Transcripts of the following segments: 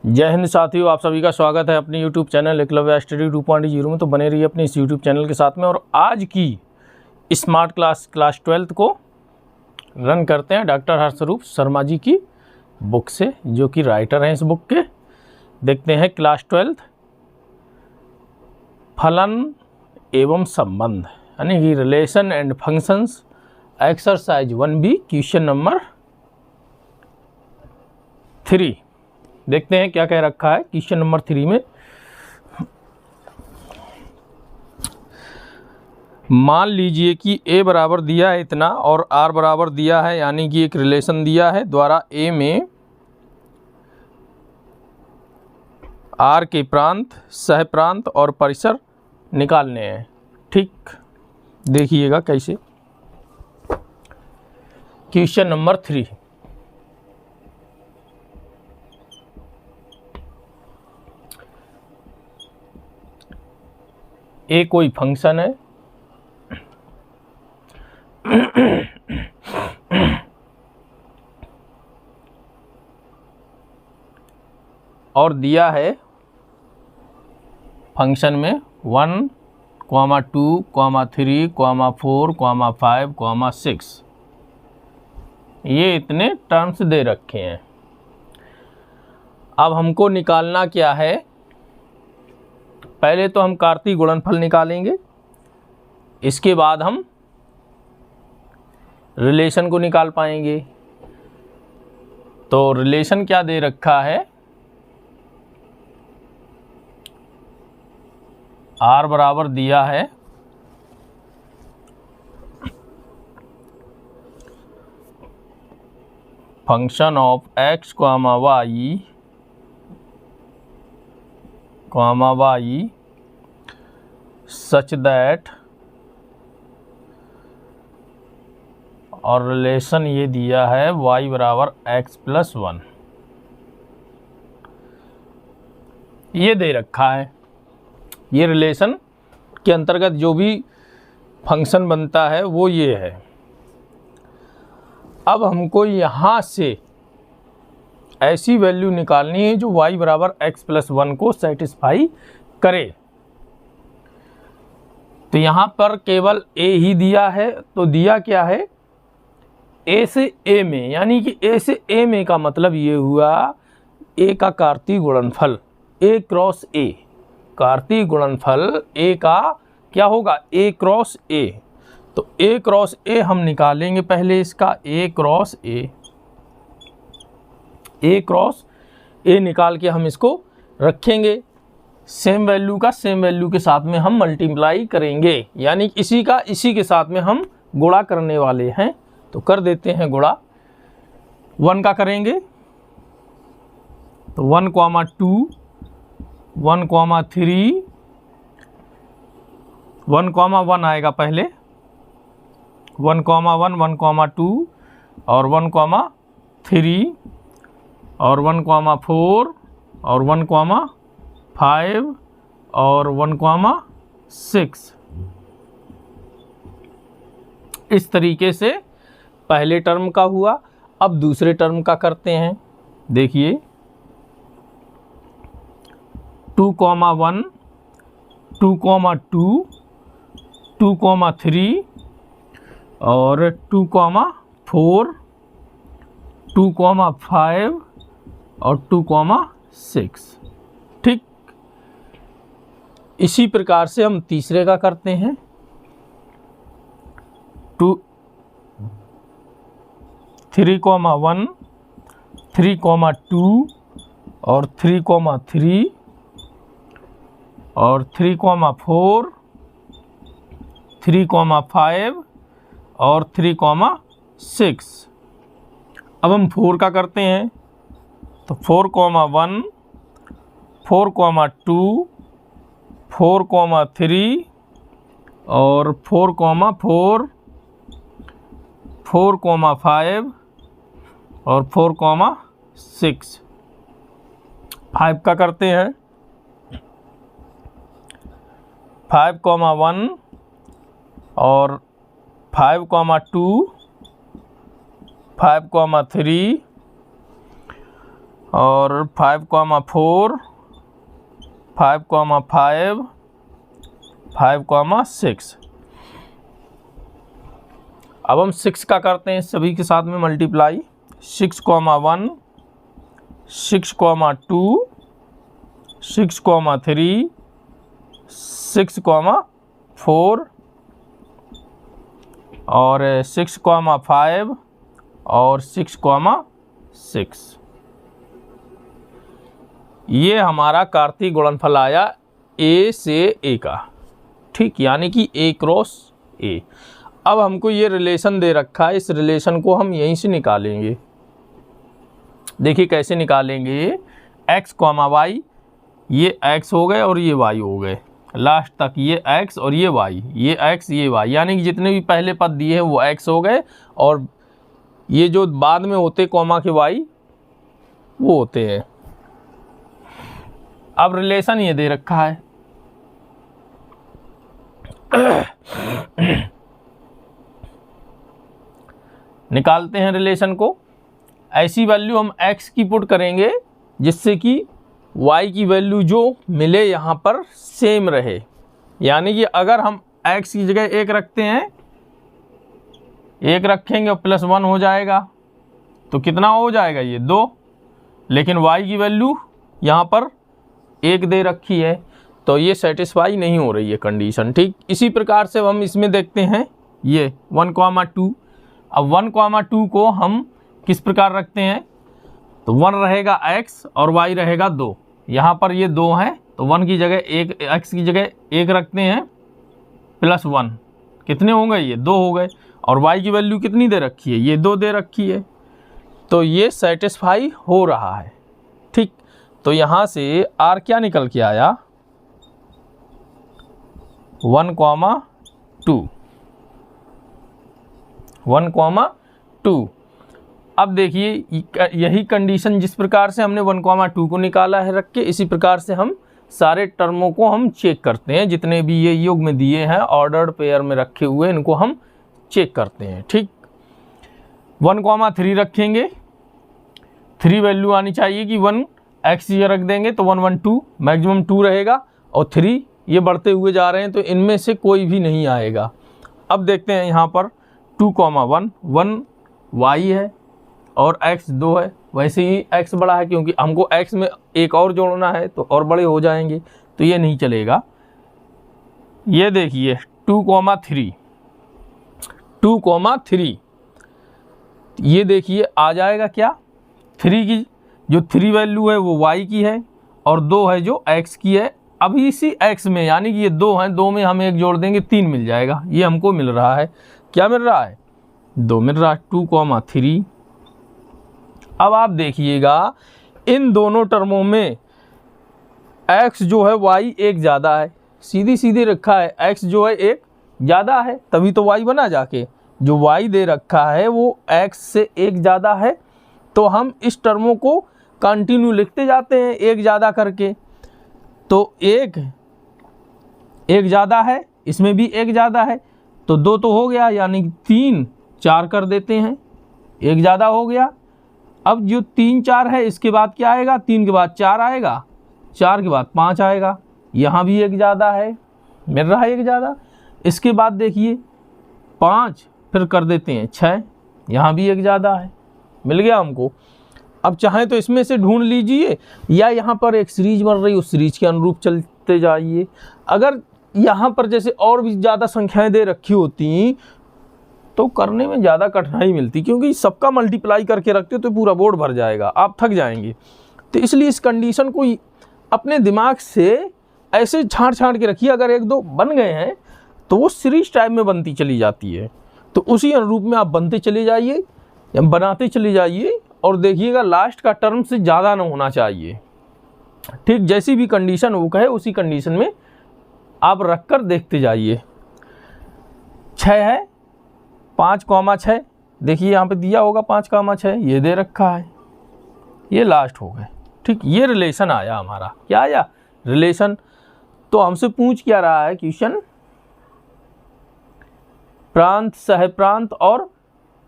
जय हिंद साथियों, आप सभी का स्वागत है अपने YouTube चैनल एकलव्य स्टडी 2.0 में। तो बने रहिए अपने इस YouTube चैनल के साथ में। और आज की स्मार्ट क्लास 12th को रन करते हैं डॉक्टर हर्षरूप शर्मा जी की बुक से, जो कि राइटर हैं इस बुक के। देखते हैं क्लास 12th फलन एवं संबंध, यानी कि relation and functions, exercise 1B, question number 3। देखते हैं क्या कह रखा है क्वेश्चन नंबर 3 में। मान लीजिए कि a बराबर दिया है इतना और r बराबर दिया है, यानी कि एक रिलेशन दिया है द्वारा a में r के प्रांत, सह प्रांत और परिसर निकालने हैं। ठीक, देखिएगा कैसे। Question number 3। ए कोई फंक्शन है और दिया है फंक्शन में 1, 2, 3, 4, 5, 6। ये इतने टर्म्स दे रखे हैं। अब हमको निकालना क्या है? पहले तो हम कार्तीय गुणनफल निकालेंगे, इसके बाद हम रिलेशन को निकाल पाएंगे। तो रिलेशन क्या दे रखा है? r बराबर दिया है function of x, y such that, और रिलेशन ये दिया है y बराबर x+1। ये दे रखा है। ये रिलेशन के अंतर्गत जो भी फंक्शन बनता है वो ये है। अब हमको यहाँ से ऐसी वैल्यू निकालनी है जो y बराबर x+1 को सेटिस्फाई करे। तो यहाँ पर केवल a ही दिया है, तो दिया क्या है? a से a में, यानी कि a से a में का मतलब ये हुआ a का कार्तीय गुणनफल, a क्रॉस a। कार्तीय गुणनफल a का क्या होगा? a cross a। तो a क्रॉस a हम निकालेंगे पहले इसका, a क्रॉस a निकाल के हम इसको रखेंगे। सेम वैल्यू का सेम वैल्यू के साथ में हम मल्टीप्लाई करेंगे, यानी इसी का इसी के साथ में हम गुणा करने वाले हैं। तो कर देते हैं गुणा। 1 का करेंगे तो 1, 2, 1, 3, 1, 1 आएगा पहले, 1, 1, 1, 2 और 1, 3 और 1, 4 और 1, 5 और 1, 6। इस तरीके से पहले टर्म का हुआ। अब दूसरे टर्म का करते हैं। देखिए 2, 1, 2, 2, 2, 3 और 2, 4, 2, 5 और 2, 6। ठीक, इसी प्रकार से हम तीसरे का करते हैं। 3, 1, 3, 2 और 3, 3 और 3, 4, 3, 5 और 3, 6। अब हम 4 का करते हैं। तो 4, 1, 4, 2, 4, 3 और 4, 4, 4, 5 और 4, 6। 5 का करते हैं। 5, 1 और 5, 2, 5, 3 और 5,4, 5,5, 5,6। अब हम 6 का करते हैं सभी के साथ में मल्टीप्लाई। 6,1, 6,2, 6,3, 6,4 और 6,5 और 6,6। ये हमारा कार्तीय गुणनफल आया ए से ए का, ठीक, यानी कि ए क्रॉस ए। अब हमको ये रिलेशन दे रखा है, इस रिलेशन को हम यहीं से निकालेंगे। देखिए कैसे निकालेंगे, x, y, ये x हो गए और ये y हो गए, लास्ट तक ये x और ये y, ये x ये y, यानी कि जितने भी पहले पद दिए हैं वो x हो गए और ये जो बाद में होते कॉमा के y वो होते हैं। अब रिलेशन ये दे रखा है, निकालते हैं रिलेशन को। ऐसी वैल्यू हम x की पुट करेंगे जिससे कि y की वैल्यू जो मिले यहाँ पर सेम रहे, यानी कि अगर हम x की जगह 1 रखते हैं, 1 रखेंगे और +1 हो जाएगा तो कितना हो जाएगा, ये 2। लेकिन y की वैल्यू यहाँ पर 1 दे रखी है तो ये सेटिस्फाई नहीं हो रही है कंडीशन, ठीक। इसी प्रकार से हम इसमें देखते हैं ये 1,2। अब 1,2 को हम किस प्रकार रखते हैं, तो 1 रहेगा x और y रहेगा 2। यहाँ पर ये 2 है तो 1 की जगह 1, x की जगह 1 रखते हैं, +1 कितने हो गए, ये 2 हो गए। और y की वैल्यू कितनी दे रखी है, ये 2 दे रखी है, तो ये सेटिस्फाई हो रहा है, ठीक। तो यहाँ से r क्या निकल के आया, 1,2, 1,2। अब देखिए यही कंडीशन जिस प्रकार से हमने 1,2 को निकाला है रख के, इसी प्रकार से हम सारे टर्मों को हम चेक करते हैं, जितने भी ये योग में दिए हैं ऑर्डर्ड पेयर में रखे हुए इनको हम चेक करते हैं, ठीक। 1,3 रखेंगे, 3 वैल्यू आनी चाहिए कि 1 x रख देंगे तो 1, 1, 2 मैक्सिमम 2 रहेगा और 3 ये बढ़ते हुए जा रहे हैं तो इनमें से कोई भी नहीं आएगा। अब देखते हैं यहाँ पर 2,1, 1 y है और x 2 है, वैसे ही x बड़ा है क्योंकि हमको x में एक और जोड़ना है तो और बड़े हो जाएंगे, तो ये नहीं चलेगा। ये देखिए 2,3, 2,3 ये देखिए आ जाएगा क्या, 3 की जो 3 वैल्यू है वो y की है और 2 है जो x की है। अभी इसी x में यानी कि ये 2 हैं, 2 में हम 1 जोड़ देंगे 3 मिल जाएगा, ये हमको मिल रहा है, क्या मिल रहा है, 2 मिल रहा है, 2,3। अब आप देखिएगा इन दोनों टर्मों में x जो है y 1 ज़्यादा है, सीधी सीधी रखा है, x जो है 1 ज़्यादा है तभी तो y बना, जाके जो y दे रखा है वो x से 1 ज़्यादा है, तो हम इस टर्मों को कंटिन्यू लिखते जाते हैं 1 ज़्यादा करके। तो 1 ज़्यादा है, इसमें भी 1 ज़्यादा है तो 2 तो हो गया, यानी 3, 4 कर देते हैं, 1 ज़्यादा हो गया। अब जो 3, 4 है इसके बाद क्या आएगा, 3 के बाद 4 आएगा, 4 के बाद 5 आएगा, यहाँ भी 1 ज़्यादा है, मिल रहा है 1 ज़्यादा। इसके बाद देखिए 5 फिर कर देते हैं 6, यहाँ भी 1 ज़्यादा है, मिल गया हमको। अब चाहें तो इसमें से ढूंढ लीजिए या यहाँ पर एक सीरीज बन रही है उस सीरीज के अनुरूप चलते जाइए। अगर यहाँ पर जैसे और भी ज़्यादा संख्याएं दे रखी होती तो करने में ज़्यादा कठिनाई मिलती, क्योंकि सबका मल्टीप्लाई करके रखते तो पूरा बोर्ड भर जाएगा, आप थक जाएंगे। तो इसलिए इस कंडीशन को अपने दिमाग से ऐसे छाँट के रखिए, अगर 1-2 बन गए हैं तो वो सीरीज टाइप में बनती चली जाती है, तो उसी अनुरूप में आप बनते चले जाइए या बनाते चले जाइए और देखिएगा लास्ट का टर्म से ज़्यादा ना होना चाहिए, ठीक। जैसी भी कंडीशन वो कहे उसी कंडीशन में आप रख कर देखते जाइए। 6 है, 5,6 देखिए यहाँ पे दिया होगा 5,6 ये दे रखा है, ये लास्ट हो गए, ठीक। ये रिलेशन आया हमारा, क्या आया रिलेशन। तो हमसे पूछ क्या रहा है क्वेश्चन, प्रांत, सहप्रांत और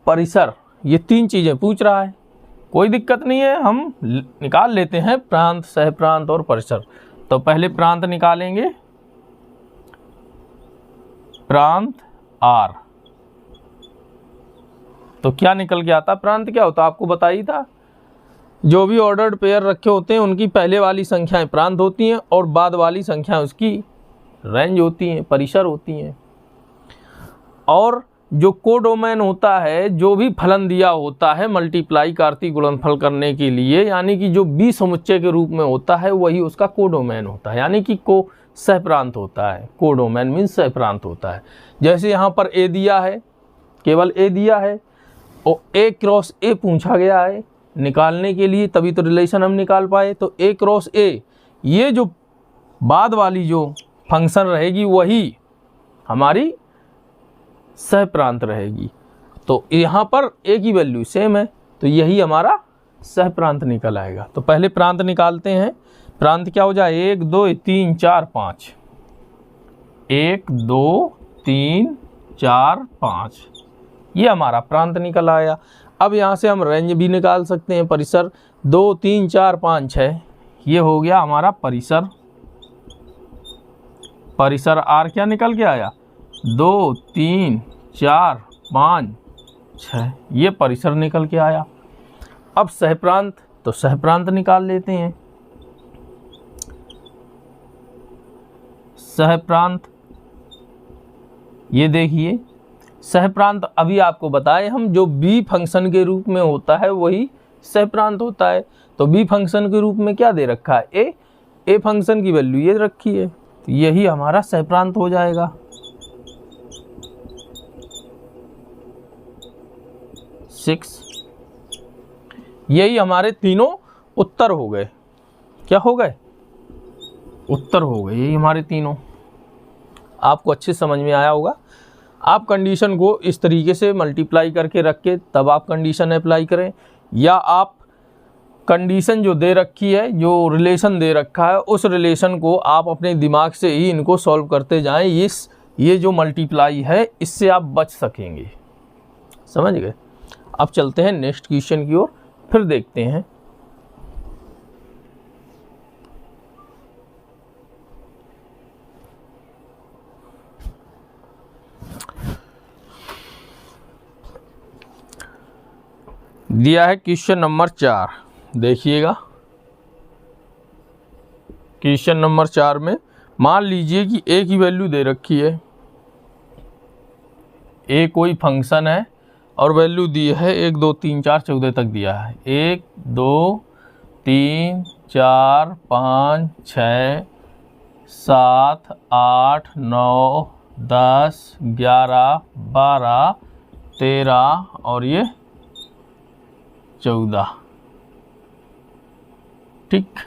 परिसर, ये 3 चीज़ें पूछ रहा है। कोई दिक्कत नहीं है, हम निकाल लेते हैं प्रांत, सह प्रांत और परिसर। तो पहले प्रांत निकालेंगे, प्रांत आर, तो क्या निकल के आता? प्रांत क्या होता आपको बता ही था, जो भी ऑर्डर्ड पेयर रखे होते हैं उनकी पहले वाली संख्याएं प्रांत होती हैं और बाद वाली संख्याएं उसकी रेंज होती हैं, परिसर होती हैं। और जो कोडोमेन होता है, जो भी फलन दिया होता है मल्टीप्लाई कार्तीय गुणनफल करने के लिए, यानी कि जो बी समुच्चय के रूप में होता है वही उसका कोडोमेन होता है, यानी कि को सहप्रांत होता है। कोडोमेन मीन्स सहप्रांत होता है। जैसे यहाँ पर ए दिया है, केवल ए दिया है और ए क्रॉस ए पूछा गया है निकालने के लिए, तभी तो रिलेशन हम निकाल पाए। तो ए क्रॉस ए, ये जो बाद वाली जो फंक्शन रहेगी वही हमारी सहप्रांत रहेगी। तो यहाँ पर ए की वैल्यू सेम है, तो यही हमारा सहप्रांत निकल आएगा। तो पहले प्रांत निकालते हैं। प्रांत क्या हो जाए? 1 2 3 4 5, 1 2 3 4 5, ये हमारा प्रांत निकल आया। अब यहाँ से हम रेंज भी निकाल सकते हैं, परिसर 2 3 4 5 6, ये हो गया हमारा परिसर। परिसर आर क्या निकल के आया? 2 3 4 5 6, ये परिसर निकल के आया। अब सहप्रांत, तो सहप्रांत निकाल लेते हैं। सहप्रांत, ये देखिए सहप्रांत अभी आपको बताए हम, जो बी फंक्शन के रूप में होता है वही सहप्रांत होता है। तो बी फंक्शन के रूप में क्या दे रखा है? ए फंक्शन की वैल्यू ये रखी है, तो यही हमारा सहप्रांत हो जाएगा। 6, यही हमारे तीनों उत्तर हो गए। क्या हो गए? उत्तर हो गए, यही हमारे तीनों। आपको अच्छे समझ में आया होगा। आप कंडीशन को इस तरीके से मल्टीप्लाई करके रख के तब आप कंडीशन अप्लाई करें, या आप कंडीशन जो दे रखी है, जो रिलेशन दे रखा है, उस रिलेशन को आप अपने दिमाग से ही इनको सॉल्व करते जाएं। ये जो मल्टीप्लाई है इससे आप बच सकेंगे। समझ गए? अब चलते हैं नेक्स्ट क्वेश्चन की ओर, फिर देखते हैं। दिया है क्वेश्चन नंबर 4, देखिएगा। क्वेश्चन नंबर 4 में मान लीजिए कि ए की वैल्यू दे रखी है। ए कोई फंक्शन है और वैल्यू दी है 1 2 3 4 14 तक दिया है। 1 2 3 4 5 6 7 8 9 10 11 12 13 और ये 14। ठीक,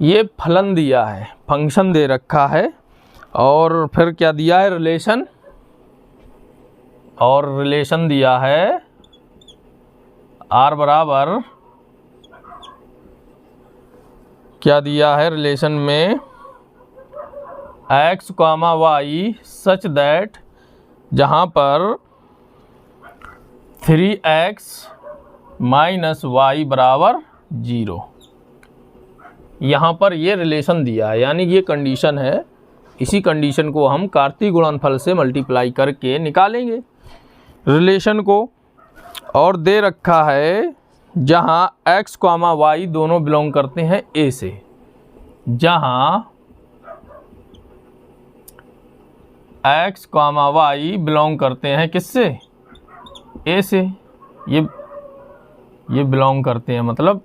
ये फलन दिया है, फंक्शन दे रखा है, और फिर क्या दिया है? रिलेशन। और रिलेशन दिया है आर बराबर, क्या दिया है रिलेशन में? x, y सच दैट, जहाँ पर 3x माइनस वाई बराबर 0। यहाँ पर ये रिलेशन दिया है, यानी ये कंडीशन है। इसी कंडीशन को हम कार्तीय गुणनफल से मल्टीप्लाई करके निकालेंगे रिलेशन को। और दे रखा है जहाँ x, y दोनों बिलोंग करते हैं a से, जहाँ x, y बिलोंग करते हैं किससे? a से। ये बिलोंग करते हैं, मतलब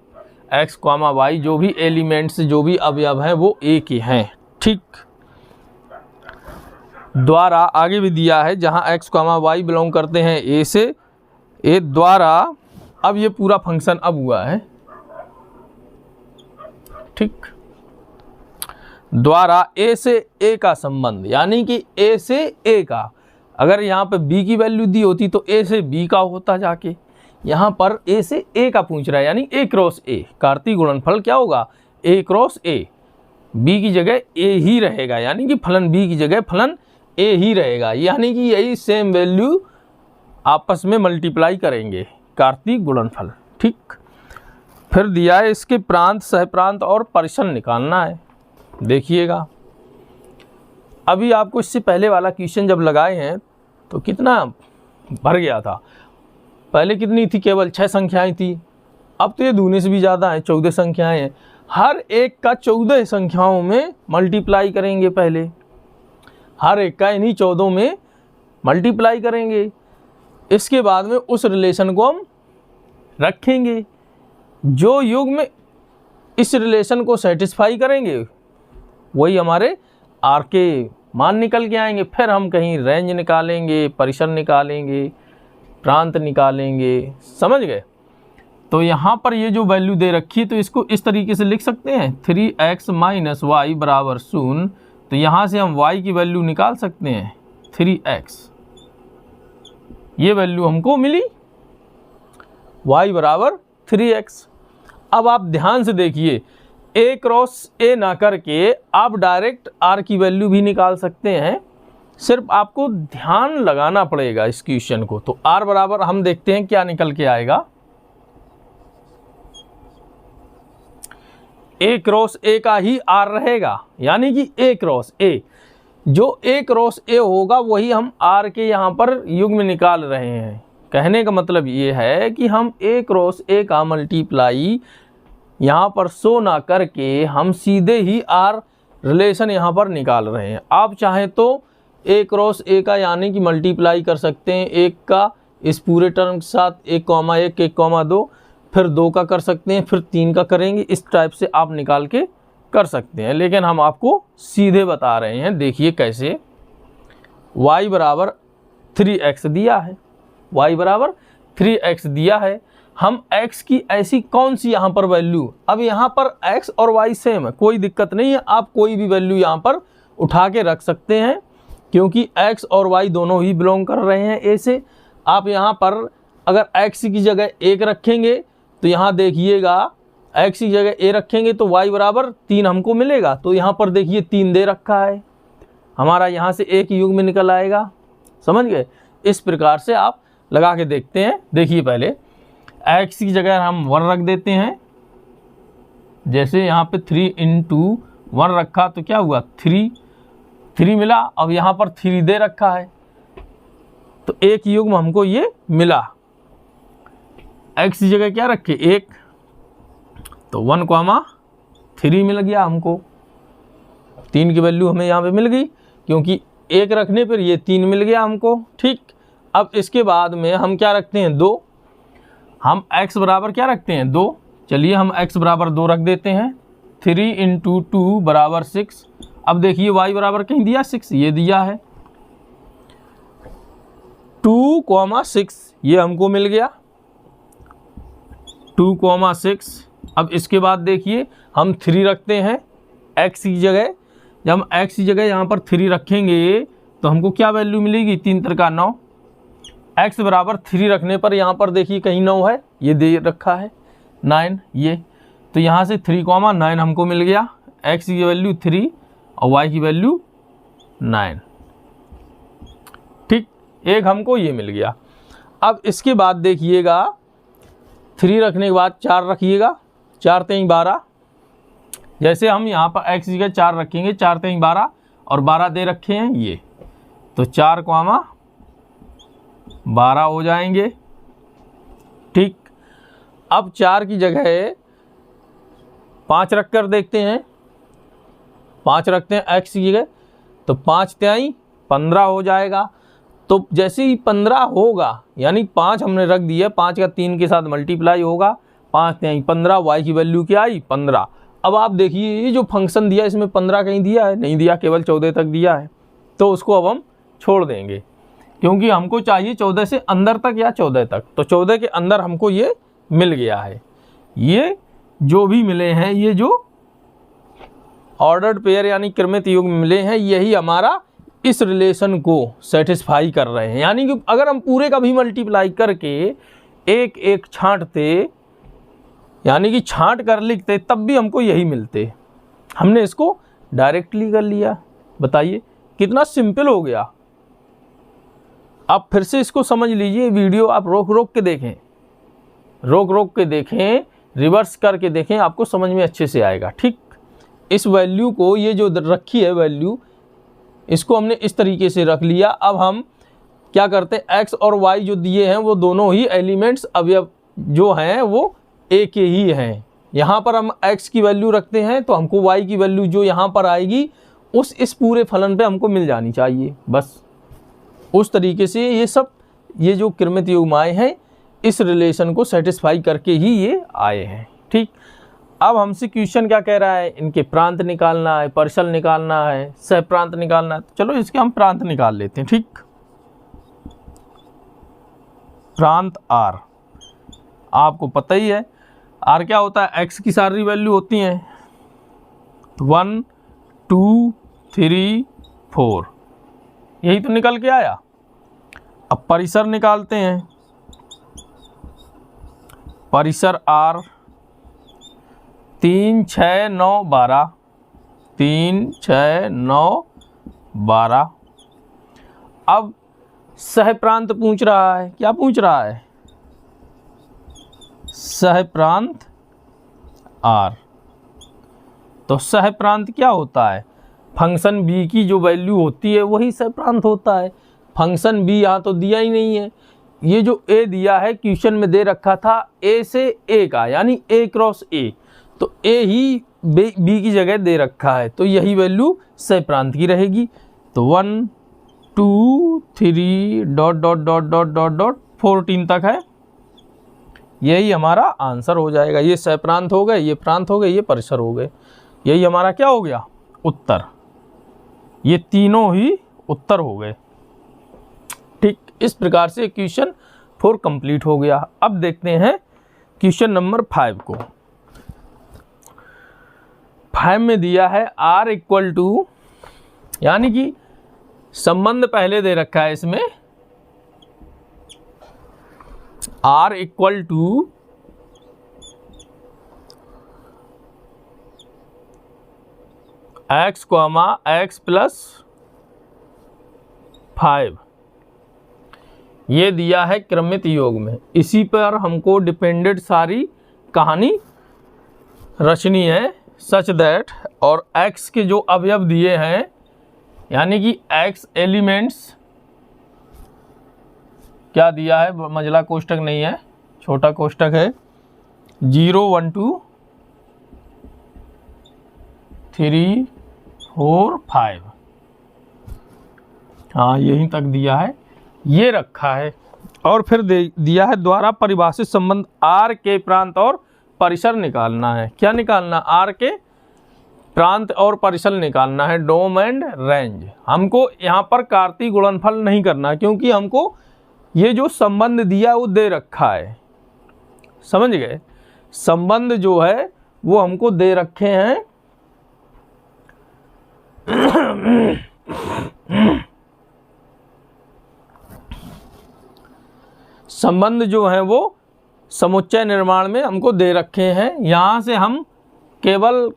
x, y जो भी एलिमेंट्स, जो भी अवयव हैं वो a के हैं। ठीक, द्वारा आगे भी दिया है जहाँ x, y बिलोंग करते हैं a से, a द्वारा, अब ये पूरा फंक्शन अब हुआ है। ठीक, द्वारा a से a का संबंध, यानी कि a से a का, अगर यहाँ पे b की वैल्यू दी होती तो a से b का होता जाके, यहाँ पर a से a का पूछ रहा है, यानी a क्रॉस a। कार्तीय गुणनफल क्या होगा? a क्रॉस a, b की जगह a ही रहेगा, यानी कि फलन b की जगह फलन a ही रहेगा, यानी कि यही सेम वैल्यू आपस में मल्टीप्लाई करेंगे। कार्तीय गुणनफल। ठीक, फिर दिया है इसके प्रांत, सहप्रांत और परिसर निकालना है। देखिएगा अभी आपको इससे पहले वाला क्वेश्चन जब लगाए हैं तो कितना भर गया था। पहले कितनी थी, केवल 6 संख्याएं थी, अब तो ये दूने से भी ज़्यादा है, 14 संख्याएं हैं। हर एक का 14 संख्याओं में मल्टीप्लाई करेंगे, पहले हर एक का इन्हीं 14 में मल्टीप्लाई करेंगे। इसके बाद में उस रिलेशन को हम रखेंगे, जो युग्म इस रिलेशन को सेटिस्फाई करेंगे वही हमारे आर के मान निकल के आएंगे। फिर हम कहीं रेंज निकालेंगे, परिसर निकालेंगे, प्रांत निकालेंगे, समझ गए। तो यहाँ पर ये जो वैल्यू दे रखी है तो इसको इस तरीके से लिख सकते हैं 3x माइनस वाई बराबर 0। तो यहाँ से हम y की वैल्यू निकाल सकते हैं 3x, ये वैल्यू हमको मिली, y बराबर 3x। अब आप ध्यान से देखिए, a क्रॉस a ना करके आप डायरेक्ट r की वैल्यू भी निकाल सकते हैं, सिर्फ आपको ध्यान लगाना पड़ेगा इस क्वेश्चन को। तो r बराबर हम देखते हैं क्या निकल के आएगा, a क्रॉस a का ही r रहेगा, यानी कि a क्रॉस a, जो a क्रॉस a होगा वही हम r के यहाँ पर युग्म निकाल रहे हैं। कहने का मतलब ये है कि हम a क्रॉस a का मल्टीप्लाई यहाँ पर शो ना करके हम सीधे ही r रिलेशन यहाँ पर निकाल रहे हैं। आप चाहें तो a क्रॉस a का यानी कि मल्टीप्लाई कर सकते हैं, एक का इस पूरे टर्म के साथ 1,1 1,2, फिर 2 का कर सकते हैं, फिर 3 का करेंगे। इस टाइप से आप निकाल के कर सकते हैं, लेकिन हम आपको सीधे बता रहे हैं। देखिए कैसे, y बराबर 3x दिया है, y बराबर 3x दिया है। हम x की ऐसी कौन सी यहाँ पर वैल्यू, अब यहाँ पर x और y सेम है, कोई दिक्कत नहीं है, आप कोई भी वैल्यू यहाँ पर उठा के रख सकते हैं, क्योंकि x और y दोनों ही बिलोंग कर रहे हैं a से। आप यहाँ पर अगर x की जगह 1 रखेंगे तो यहाँ देखिएगा x की जगह a रखेंगे तो y बराबर 3 हमको मिलेगा। तो यहाँ पर देखिए 3 दे रखा है, हमारा यहाँ से एक युग्म निकल आएगा, समझ गए। इस प्रकार से आप लगा के देखते हैं। देखिए पहले x की जगह हम 1 रख देते हैं, जैसे यहाँ पे 3 × 1 रखा तो क्या हुआ 3 मिला। अब यहाँ पर 3 दे रखा है तो एक युग्म हमको ये मिला। x की जगह क्या रखे 1, तो 1,3 मिल गया हमको, 3 की वैल्यू हमें यहाँ पे मिल गई, क्योंकि 1 रखने पर ये 3 मिल गया हमको। ठीक, अब इसके बाद में हम क्या रखते हैं 2, हम x बराबर क्या रखते हैं 2, चलिए हम x बराबर 2 रख देते हैं। 3 × 2 बराबर 6। अब देखिए y बराबर कहीं दिया 6, ये दिया है 2,6, ये हमको मिल गया 2,6। अब इसके बाद देखिए हम 3 रखते हैं x की जगह, जब हम x की जगह यहाँ पर 3 रखेंगे तो हमको क्या वैल्यू मिलेगी 3 × 3 = 9। x बराबर 3 रखने पर यहाँ पर देखिए कहीं 9 है, ये दे रखा है 9 ये, तो यहाँ से 3,9 हमको मिल गया। x की वैल्यू 3 और y की वैल्यू 9। ठीक, एक हमको ये मिल गया। अब इसके बाद देखिएगा 3 रखने के बाद 4 रखिएगा, 4 × 3 = 12। जैसे हम यहाँ पर x की जगह 4 रखेंगे, 4 × 3 = 12 और 12 दे रखे हैं ये, तो 4,12 हो जाएंगे। ठीक, अब 4 की जगह 5 रख कर देखते हैं, 5 रखते हैं x की जगह, तो 5 × 3 = 15 हो जाएगा। तो जैसे ही 15 होगा, यानी 5 हमने रख दिया, 5 का 3 के साथ मल्टीप्लाई होगा, 5 × 3 = 15, y की वैल्यू क्या आई 15। अब आप देखिए ये जो फंक्शन दिया इसमें 15 कहीं दिया है, नहीं दिया, केवल 14 तक दिया है, तो उसको अब हम छोड़ देंगे, क्योंकि हमको चाहिए 14 से अंदर तक या 14 तक। तो 14 के अंदर हमको ये मिल गया है। ये जो भी मिले हैं, ये जो ऑर्डर्ड पेयर यानी क्रमित युग्म मिले हैं, यही हमारा इस रिलेशन को सेटिस्फाई कर रहे हैं। यानी कि अगर हम पूरे का भी मल्टीप्लाई करके एक एक छांटते, यानी कि छांट कर लिखते, तब भी हमको यही मिलते। हमने इसको डायरेक्टली कर लिया। बताइए कितना सिंपल हो गया। आप फिर से इसको समझ लीजिए, वीडियो आप रोक रोक के देखें। रोक रोक के देखें, रिवर्स करके देखें, आपको समझ में अच्छे से आएगा। ठीक, इस वैल्यू को, ये जो रखी है वैल्यू, इसको हमने इस तरीके से रख लिया। अब हम क्या करते हैं, x और y जो दिए हैं वो दोनों ही एलिमेंट्स अवयव जो हैं वो a के ही हैं। यहाँ पर हम x की वैल्यू रखते हैं तो हमको y की वैल्यू जो यहाँ पर आएगी उस इस पूरे फलन पे हमको मिल जानी चाहिए। बस उस तरीके से ये सब, ये जो क्रमित युग्माएँ हैं इस रिलेशन को सेटिस्फाई करके ही ये आए हैं। ठीक, अब हमसे क्वेश्चन क्या कह रहा है, इनके प्रांत निकालना है, परिसल निकालना है, सह प्रांत निकालना है। तो चलो इसके हम प्रांत निकाल लेते हैं। ठीक, प्रांत r आपको पता ही है, r क्या होता है, x की सारी वैल्यू होती हैं 1 2 3 4, यही तो निकल के आया। अब परिसर निकालते हैं, परिसर r 3 6 9 12, 3 6 9 12। अब सह प्रांत पूछ रहा है, क्या पूछ रहा है, सह प्रांत r। तो सह प्रांत क्या होता है, फंक्शन b की जो वैल्यू होती है वही सह प्रांत होता है। फंक्शन b यहाँ तो दिया ही नहीं है, ये जो a दिया है क्वेश्चन में दे रखा था a से a का, यानी a क्रॉस a, तो a ही b की जगह दे रखा है, तो यही वैल्यू सह प्रांत की रहेगी। तो 1 2 3 dot dot dot dot dot dot 14 तक है, यही हमारा आंसर हो जाएगा। ये सह प्रांत हो गए, ये प्रांत हो गए, ये परिसर हो गए, यही हमारा क्या हो गया, उत्तर। ये तीनों ही उत्तर हो गए। ठीक, इस प्रकार से क्वेश्चन 4 कंप्लीट हो गया। अब देखते हैं क्वेश्चन नंबर 5 को। 5 में दिया है r इक्वल टू, यानी कि संबंध पहले दे रखा है इसमें, r equal to x comma x plus 5, ये दिया है क्रमित योग में। इसी पर हमको डिपेंडेंट सारी कहानी रचनी है, सच दैट, और x के जो अवयव दिए हैं, यानी कि x एलिमेंट्स क्या दिया है, मझला कोष्टक नहीं है, छोटा कोष्टक है, 0 1 2 3 4 5, हाँ यहीं तक दिया है, ये रखा है। और फिर दिया है द्वारा परिभाषित संबंध r के प्रांत और परिसर निकालना है। क्या निकालना, r के प्रांत और परिसर निकालना है, डोम एंड रेंज। हमको यहाँ पर कार्तीय गुणनफल नहीं करना, क्योंकि हमको ये जो संबंध दिया वो दे रखा है, समझ गए। संबंध जो है वो हमको दे रखे हैं संबंध जो है वो समुच्चय निर्माण में हमको दे रखे हैं। यहाँ से हम केवल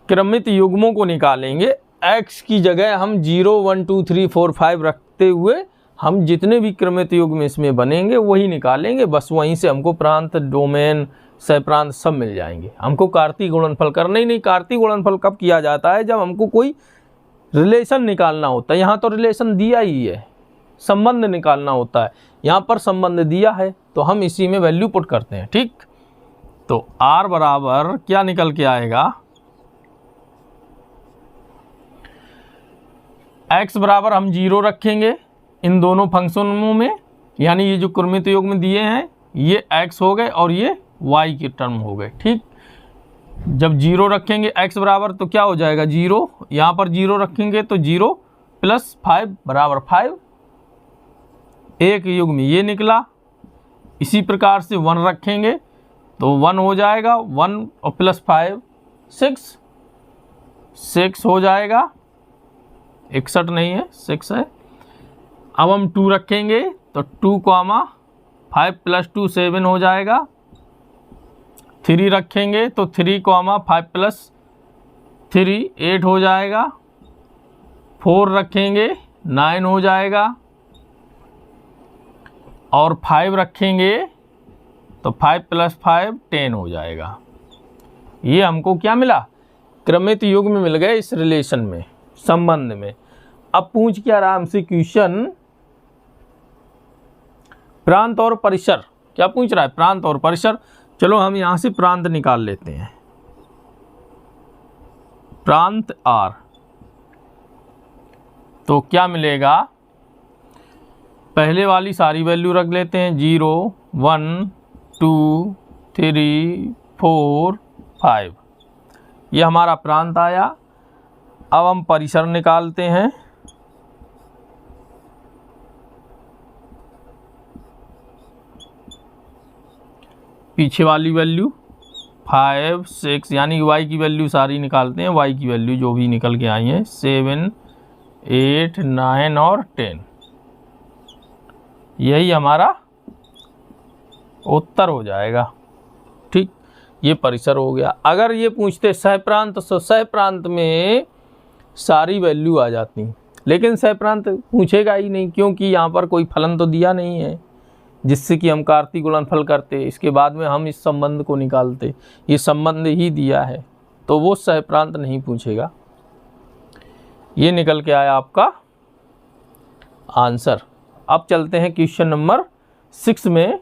क्रमित युग्मों को निकालेंगे। x की जगह हम 0 1 2 3 4 5 रखते हुए हम जितने भी क्रमित युग्म इसमें बनेंगे वही निकालेंगे। बस वहीं से हमको प्रांत, डोमेन, सहप्रांत सब मिल जाएंगे। हमको कार्तीय गुणनफल करना ही नहीं। कार्तीय गुणनफल कब किया जाता है, जब हमको कोई रिलेशन निकालना होता है। यहाँ तो रिलेशन दिया ही है, संबंध निकालना होता है। यहाँ पर संबंध दिया है तो हम इसी में वैल्यू पुट करते हैं। ठीक, तो r बराबर क्या निकल के आएगा, x बराबर हम 0 रखेंगे इन दोनों फंक्शनों में, यानी ये जो क्रमित योग में दिए हैं ये x हो गए और ये y के टर्म हो गए। ठीक, जब 0 रखेंगे x बराबर तो क्या हो जाएगा 0, यहाँ पर 0 रखेंगे तो 0 प्लस 5 बराबर 5, एक युग में ये निकला। इसी प्रकार से 1 रखेंगे तो 1 हो जाएगा, 1 और प्लस 5 6 हो जाएगा, 61 नहीं है 6 है। अब हम 2 रखेंगे तो 2 कॉमा 5 प्लस 2 7 हो जाएगा। 3 रखेंगे तो 3 कॉमा 5 प्लस 3 8 हो जाएगा। 4 रखेंगे 9 हो जाएगा और 5 रखेंगे तो 5 + 5 10 हो जाएगा। ये हमको क्या मिला, क्रमित युग्म मिल गए इस रिलेशन में, संबंध में। अब पूछ क्या रहा हमसे क्वेश्चन, प्रांत और परिसर। क्या पूछ रहा है, प्रांत और परिसर। चलो हम यहां से प्रांत निकाल लेते हैं, प्रांत R। तो क्या मिलेगा, पहले वाली सारी वैल्यू रख लेते हैं, 0 1 2 3 4 5। ये हमारा प्रांत आया। अब हम परिसर निकालते हैं। पीछे वाली वैल्यू 5 6 यानी y की वैल्यू सारी निकालते हैं, y की वैल्यू जो भी निकल के आई है 7 8 9 और 10। यही हमारा उत्तर हो जाएगा। ठीक, ये परिसर हो गया। अगर ये पूछते सहप्रांत, तो सहप्रांत में सारी वैल्यू आ जाती, लेकिन सहप्रांत पूछेगा ही नहीं, क्योंकि यहाँ पर कोई फलन तो दिया नहीं है जिससे कि हम कार्तीय गुणनफल करते, इसके बाद में हम इस संबंध को निकालते। ये संबंध ही दिया है, तो वो सहप्रांत नहीं पूछेगा। ये निकल के आया आपका आंसर। अब चलते हैं क्वेश्चन नंबर 6 में।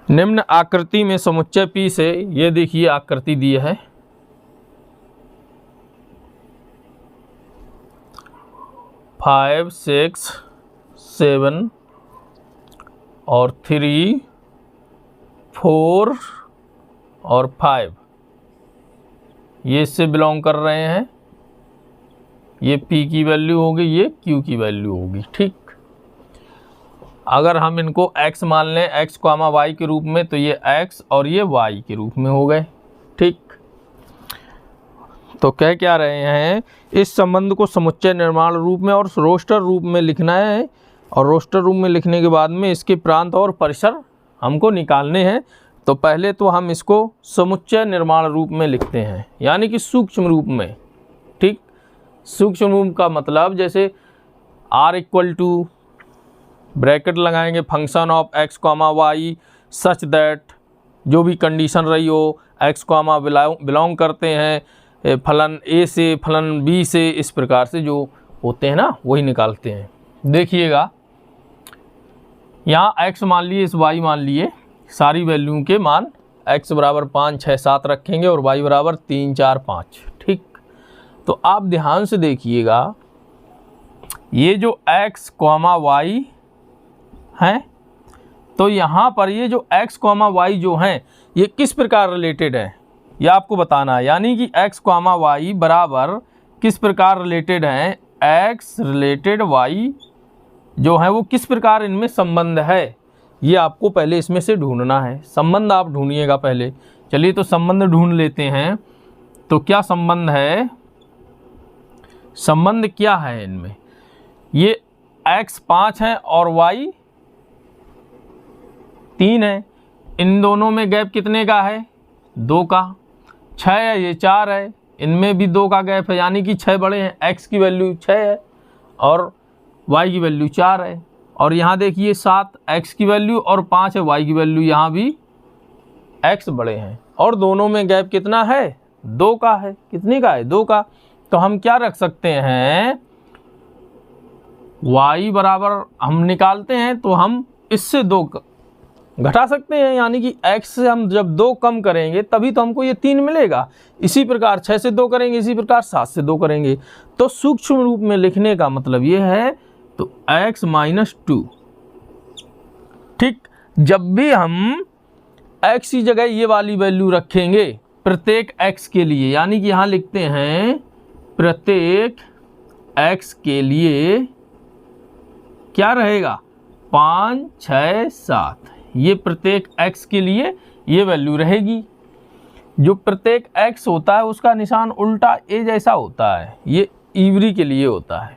निम्न आकृति में समुच्चय P से, ये देखिए आकृति दी है, 5 6 7 और 3 4 और 5, ये इससे बिलोंग कर रहे हैं। ये P की वैल्यू होगी, ये Q की वैल्यू होगी। ठीक, अगर हम इनको x मान लें, x, y के रूप में, तो ये x और ये y के रूप में हो गए। ठीक, तो कह क्या रहे हैं, इस संबंध को समुच्चय निर्माण रूप में और रोस्टर रूप में लिखना है, और रोस्टर रूप में लिखने के बाद में इसके प्रांत और परिसर हमको निकालने हैं। तो पहले तो हम इसको समुच्चय निर्माण रूप में लिखते हैं, यानी कि सूक्ष्म रूप में। ठीक, सूक्ष्म रूप का मतलब जैसे r = ब्रैकेट लगाएंगे, function of x, y such that, जो भी कंडीशन रही हो, x, बिलोंग करते हैं फलन a से, फलन b से, इस प्रकार से जो होते हैं ना, वही निकालते हैं। देखिएगा यहाँ x मान लिए, इस y मान लिए, सारी वैल्यू के मान x = 5 6 7 रखेंगे और y = 3 4 5। ठीक, तो आप ध्यान से देखिएगा, ये जो x, y हैं, तो यहाँ पर ये जो x, y जो हैं, ये किस प्रकार रिलेटेड है, ये आपको बताना है। यानी कि x, y बराबर किस प्रकार रिलेटेड हैं, x रिलेटेड y जो है वो किस प्रकार इनमें संबंध है, ये आपको पहले इसमें से ढूंढना है। संबंध आप ढूंढिएगा पहले। चलिए तो संबंध ढूंढ लेते हैं। तो क्या संबंध है, संबंध क्या है इनमें, ये x 5 है और y 3 है, इन दोनों में गैप कितने का है, 2 का। 6 है, ये 4 है, इनमें भी 2 का गैप है, यानी कि 6 बड़े हैं। x की वैल्यू 6 है और y की वैल्यू 4 है। और यहाँ देखिए 7 x की वैल्यू और 5 है y की वैल्यू, यहाँ भी x बड़े हैं, और दोनों में गैप कितना है, 2 का है। कितने का है, 2 का। तो हम क्या रख सकते हैं, y बराबर हम निकालते हैं तो हम इससे 2 घटा सकते हैं, यानी कि x से हम जब 2 कम करेंगे तभी तो हमको ये 3 मिलेगा। इसी प्रकार 6 से 2 करेंगे, इसी प्रकार 7 से 2 करेंगे। तो सूक्ष्म रूप में लिखने का मतलब ये है, तो x - 2। ठीक, जब भी हम x की जगह ये वाली वैल्यू रखेंगे प्रत्येक x के लिए, यानी कि यहाँ लिखते हैं प्रत्येक x के लिए क्या रहेगा, 5 6 7, ये प्रत्येक x के लिए ये वैल्यू रहेगी। जो प्रत्येक x होता है उसका निशान उल्टा a जैसा होता है, ये ईवरी के लिए होता है।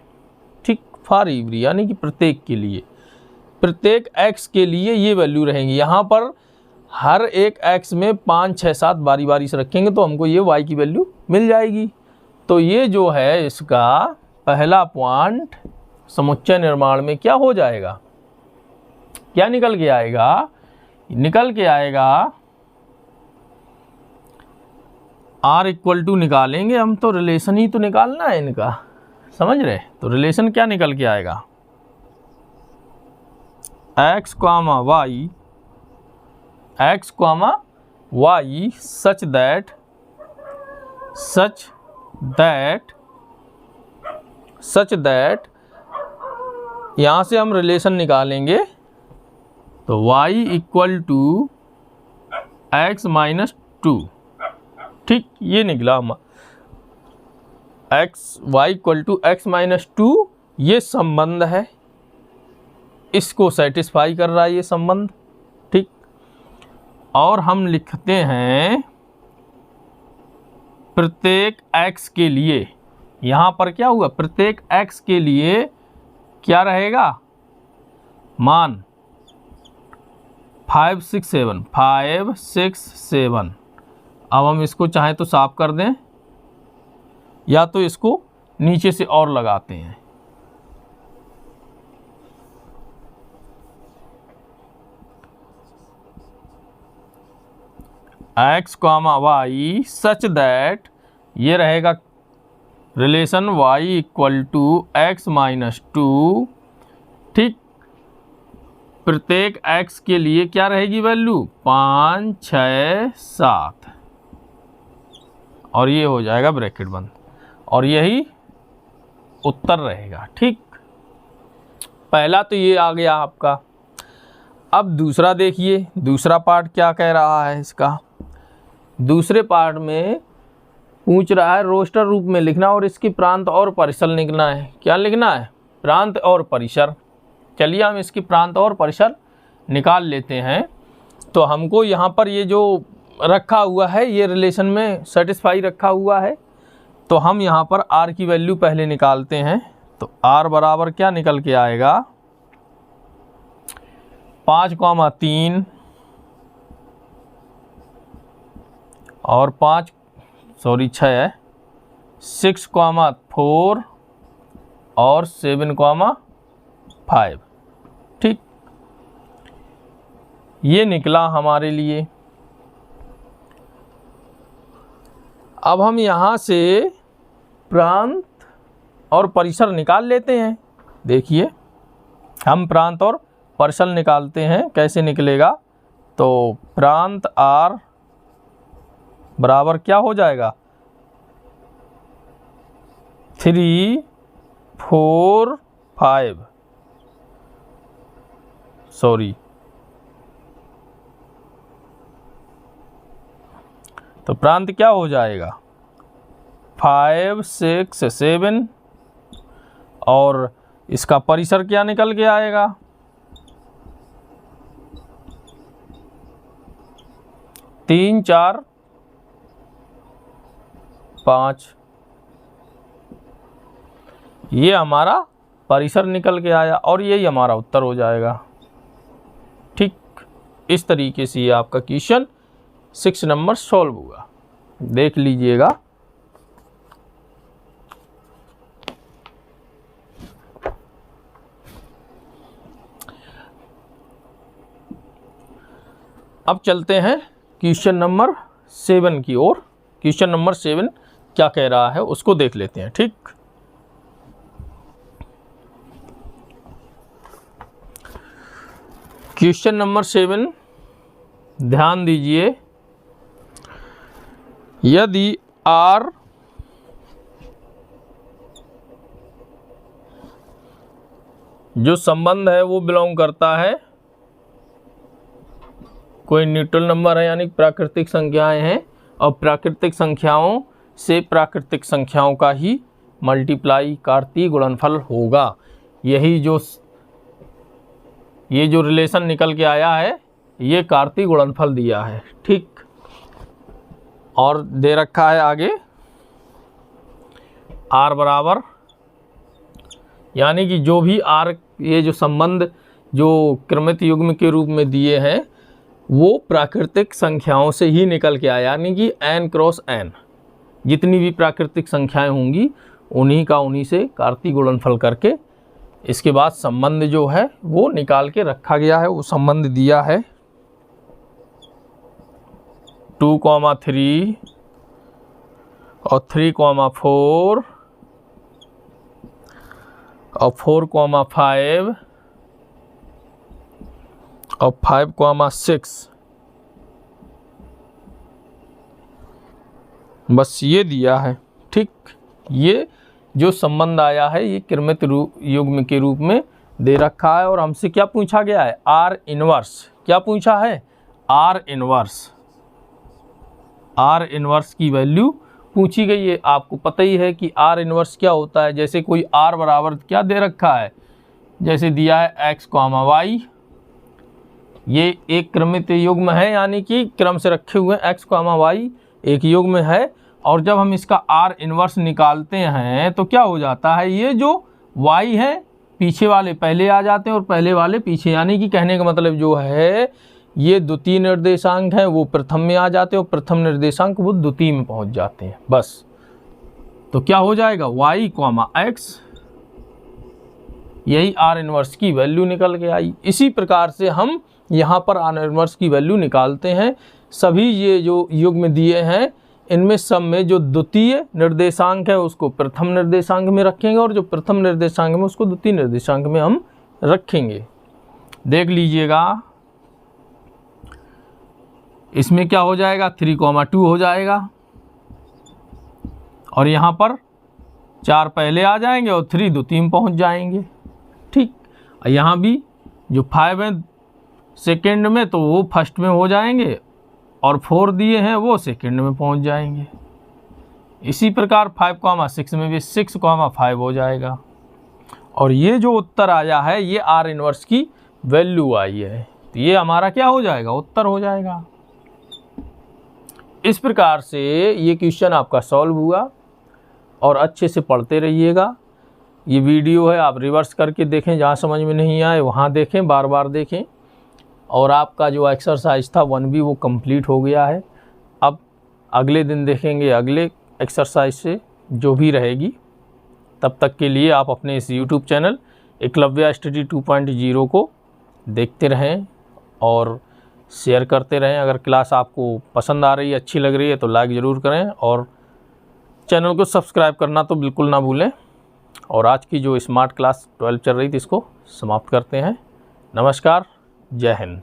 ठीक, फॉर ईवरी, यानी कि प्रत्येक के लिए, प्रत्येक x के लिए ये वैल्यू रहेंगी। यहाँ पर हर एक x में 5 6 7 बारी बारी से रखेंगे तो हमको ये y की वैल्यू मिल जाएगी। तो ये जो है इसका पहला पॉइंट समुच्चय निर्माण में क्या हो जाएगा, क्या निकल के आएगा, निकल के आएगा R इक्वल टू निकालेंगे हम, तो रिलेशन ही तो निकालना है इनका, समझ रहे। तो रिलेशन क्या निकल के आएगा, x, y such that यहाँ से हम रिलेशन निकालेंगे तो y equal to x minus 2, ठीक, ये निकला हम y equal to x minus 2, ये संबंध है, इसको सेटिस्फाई कर रहा है ये संबंध, ठीक। और हम लिखते हैं प्रत्येक x के लिए, यहाँ पर क्या हुआ, प्रत्येक x के लिए क्या रहेगा मान 5, 6, 7। अब हम इसको चाहे तो साफ कर दें या तो इसको नीचे से और लगाते हैं। x, y सच दैट, ये रहेगा relation y equal to x minus 2, ठीक। प्रत्येक x के लिए क्या रहेगी वैल्यू 5, 6, 7, और ये हो जाएगा ब्रैकेट बंद, और यही उत्तर रहेगा, ठीक। पहला तो ये आ गया आपका। अब दूसरा देखिए, दूसरा पार्ट क्या कह रहा है इसका। दूसरे पार्ट में पूछ रहा है रोस्टर रूप में लिखना और इसकी प्रांत और परिसर लिखना है। क्या लिखना है, प्रांत और परिसर। चलिए हम इसकी प्रांत और परिसर निकाल लेते हैं। तो हमको यहाँ पर ये जो रखा हुआ है ये रिलेशन में सेटिस्फाई रखा हुआ है, तो हम यहाँ पर r की वैल्यू पहले निकालते हैं। तो r बराबर क्या निकल के आएगा 5,3 और 6 है, 6,4 और 7,5, ठीक। ये निकला हमारे लिए। अब हम यहाँ से प्रांत और परिसर निकाल लेते हैं। देखिए हम प्रांत और परिसर निकालते हैं, कैसे निकलेगा। तो प्रांत r बराबर क्या हो जाएगा 3, 4, 5, सॉरी, तो प्रांत क्या हो जाएगा 5, 6, 7, और इसका परिसर क्या निकल के आएगा 3, 4, 5। ये हमारा परिसर निकल के आया और यही हमारा उत्तर हो जाएगा, ठीक। इस तरीके से ये आपका क्वेश्चन 6 नंबर सॉल्व हुआ, देख लीजिएगा। अब चलते हैं क्वेश्चन नंबर 7 की ओर। क्वेश्चन नंबर 7 क्या कह रहा है उसको देख लेते हैं, ठीक। क्वेश्चन नंबर 7, ध्यान दीजिए। यदि R जो संबंध है वो बिलोंग करता है, कोई न्यूट्रल नंबर है यानी प्राकृतिक संख्याएं हैं, और प्राकृतिक संख्याओं से प्राकृतिक संख्याओं का ही मल्टीप्लाई कार्तीय गुणनफल होगा। यही ये जो रिलेशन निकल के आया है ये कार्तीय गुणनफल दिया है, ठीक। और दे रखा है आगे R बराबर, यानी कि जो भी R ये जो संबंध जो क्रमित युग्म के रूप में दिए हैं वो प्राकृतिक संख्याओं से ही निकल के आया, यानी कि n क्रॉस n जितनी भी प्राकृतिक संख्याएं होंगी उन्हीं से कार्तीय गुणनफल करके इसके बाद संबंध जो है वो निकाल के रखा गया है। वो संबंध दिया है 2,3 और 3,4 और 4,5 और 5,6। बस ये दिया है। ठीक, ये जो संबंध आया है ये क्रमित युग्म के रूप में दे रखा है। और हमसे क्या पूछा गया है? Are inverse. क्या पूछा है? Are inverse. आर इनवर्स की वैल्यू पूछी गई है। आपको पता ही है कि आर इनवर्स क्या होता है। जैसे कोई आर बराबर क्या दे रखा है, जैसे दिया है x, y, ये एक क्रमित युग्म है, यानी कि क्रम से रखे हुए x, y एक युग्म है। और जब हम इसका आर इनवर्स निकालते हैं तो क्या हो जाता है, ये जो y है पीछे वाले पहले आ जाते हैं और पहले वाले पीछे, यानी कि कहने का मतलब जो है ये द्वितीय निर्देशांक है वो प्रथम में आ जाते हैं और प्रथम निर्देशांक वो द्वितीय में पहुंच जाते हैं। बस, तो क्या हो जाएगा y, x, यही आर इनवर्स की वैल्यू निकल के आई। इसी प्रकार से हम यहाँ पर आर इनवर्स की वैल्यू निकालते हैं। सभी ये जो युग्म दिए हैं इनमें सब में जो द्वितीय निर्देशांक है उसको प्रथम निर्देशांक में रखेंगे और जो प्रथम निर्देशांक में उसको द्वितीय निर्देशांक में हम रखेंगे। देख लीजिएगा, इसमें क्या हो जाएगा 3,2 हो जाएगा और यहाँ पर 4 पहले आ जाएंगे और 3 द्वितीय में पहुँच जाएंगे। ठीक, यहाँ भी जो 5 है सेकेंड में तो वो फर्स्ट में हो जाएंगे और 4 दिए हैं वो सेकंड में पहुंच जाएंगे। इसी प्रकार 5,6 में भी 6,5 हो जाएगा। और ये जो उत्तर आया है ये आर इनवर्स की वैल्यू आई है, तो ये हमारा क्या हो जाएगा, उत्तर हो जाएगा। इस प्रकार से ये क्वेश्चन आपका सॉल्व हुआ और अच्छे से पढ़ते रहिएगा। ये वीडियो है आप रिवर्स करके देखें, जहाँ समझ में नहीं आए वहाँ देखें, बार बार देखें। और आपका जो एक्सरसाइज था 1B वो कंप्लीट हो गया है। अब अगले दिन देखेंगे अगले एक्सरसाइज से जो भी रहेगी। तब तक के लिए आप अपने इस YouTube चैनल एकलव्य स्टडी 2.0 को देखते रहें और शेयर करते रहें। अगर क्लास आपको पसंद आ रही है, अच्छी लग रही है तो लाइक ज़रूर करें और चैनल को सब्सक्राइब करना तो बिल्कुल ना भूलें। और आज की जो स्मार्ट क्लास 12 चल रही थी इसको समाप्त करते हैं। नमस्कार, जय हिंद।